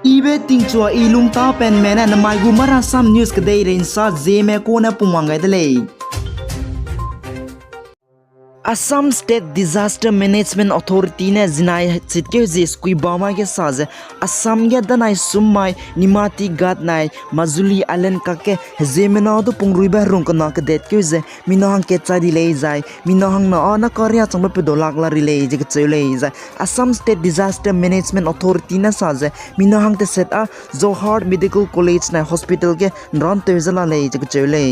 Ibe tingchua ilung ta pen mena na mai gu mara sam news kadai rein sa Zeme ko na pumwangai dele. Assam State Disaster Management Authority ne zinai chitke je skui bama ke saz Assam ge danai summai nimati gat nai Majuli Island ka ke Zeme na do pungrui ba rung ka na ka det ke je minahang ke chadi le jai minahang na na karya chang pe dolak la rile je ke chele jai Assam State Disaster Management Authority na saz minahang te set a Johar Medical College na hospital ke ran te jala le je ke chele.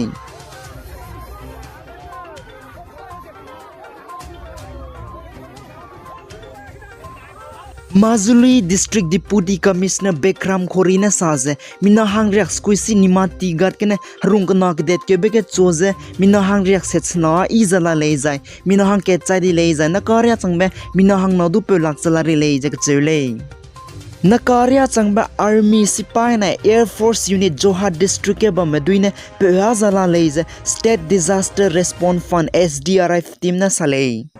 Majuli District Deputy Commissioner Bekram Khorina saze minahang riak squisi nimati gat kene rungna ke det ke beke choze minahang riak setsna izala lezai minahang ke chadi lezai na karya changbe minahang nadu pelak chalari leze ke chele nakarya changba army sipai na air force unit Johar district ke ba meduine pehazala leze state disaster response fund SDRF team na sale.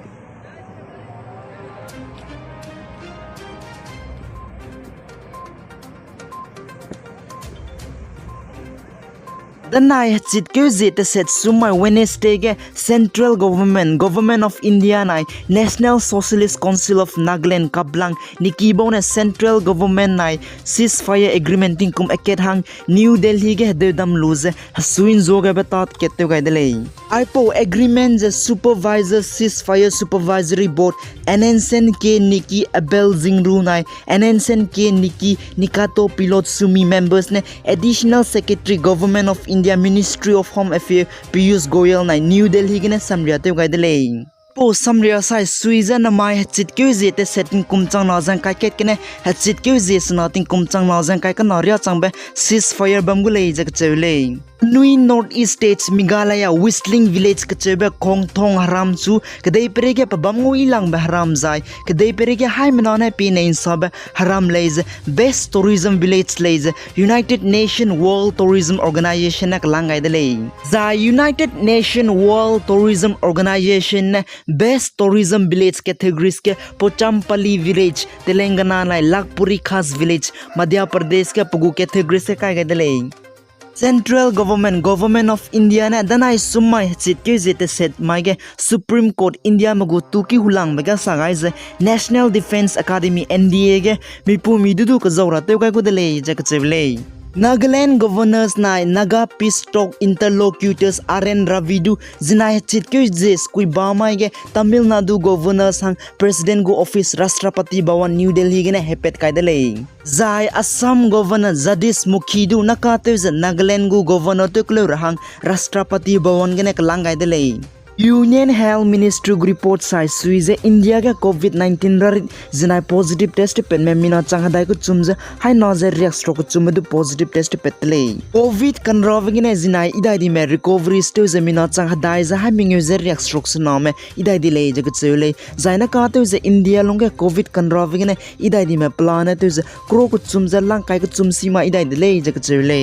The night chitke zeta set sumai Wednesday ke Central Government of India nai National Socialist Council of Nagaland Kaplang Niki bona Central Government nai ceasefire agreement tingkum eket hang New Delhi ke dedam lose hasuin zoga betat kette gai dele IPO agreement the supervisor ceasefire supervisory board NSCN ke Niki Abel Zingru nai NSCN ke Niki Nikato pilot sumi members ne additional secretary Government of India Ministry of Home Affairs Piyush Goyal na New Delhi gina samria te gai dele po samria sai suiza na mai chitke zete setting kumchang na jang kai ket kene chitke je snating kumchang na jang kai ka naria changbe ceasefire bamgule jak chele Nui North East States Meghalaya Whistling Village kachebe Kong Thong Haram chu kadai perege pabamngu ilang ba haram zai kadai perege hai manana pe nain sab haram lays best tourism village lays United Nation World Tourism Organization nak langai dele za United Nation World Tourism Organization best tourism village categories ke Pochampally village Telangana lai Lagpuri Khas village Madhya Pradesh ke Pugu categories ke kai dele Central Government of India na danai sumai chitke jete set maige Supreme Court India magu tuki hulang mega sagai je National Defense Academy NDA ge mipu midudu ka zawra te kai ko dele jak chevle Nagaland governors nai Naga Peace Talk interlocutors RN Ravidu zinai chitke je skui bamai ge Tamil Nadu governors hang president go office Rashtrapati Bhawan New Delhi ge na hepet kai dele Zai Assam governor Jadish Mukhidu nakate je Nagaland go governor tuklo rahang Rashtrapati Bhawan ge na langai dele Union Health Ministry report sai suize India ke COVID-19 rarit zinai positive test pen me mina changadai ko chumje hai nazer react stroke chume du positive test petle COVID kan roving ne zinai idai di me recovery sto zemina changadai za hai mingyo zer react stroke na me idai di le je chule zaina ka te je India longe COVID kan roving ne idai di me plan te je kro ko chumje lang kai ko chumsi ma idai di le je chule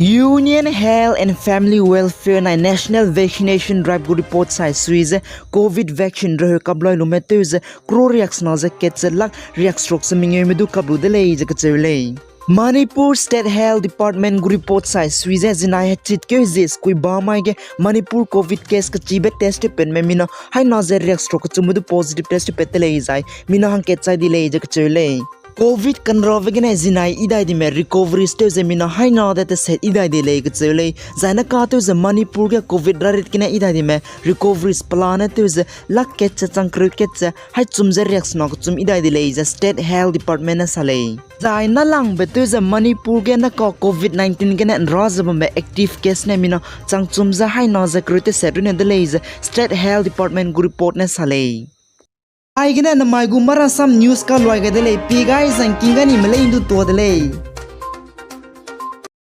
Union Health and Family Welfare na National Vaccination Drive go report sai suize COVID vaccine reh kabloi lumeteuze kro reaction na je ketze lak react stroke semingye medu kablu de le je chule Manipur State Health Department go report sai suize zinai chitke je skui bamai ge Manipur COVID case ka chibe test pen me mina hai na je react stroke chumudu positive test petele jai mina hang ketchai di le je chule COVID kan rovegene zinai idai di me recovery stage zemina hai na that set idai di le chule zaina ka to ze Manipur ke COVID rarit kina idai di me recovery plan to ze lak ke changkru ke hai chumje reaction ko chum idai di le ze State Health Department na sale zaina lang be to ze Manipur ke na ko COVID-19 ke na razab me active case ne mina chang chumja hai na ze krute set ne de le ze State Health Department go report na sale Ai gina na mai gu mara sam news ka loi ga dele pi guys an kinga ni mele indu to dele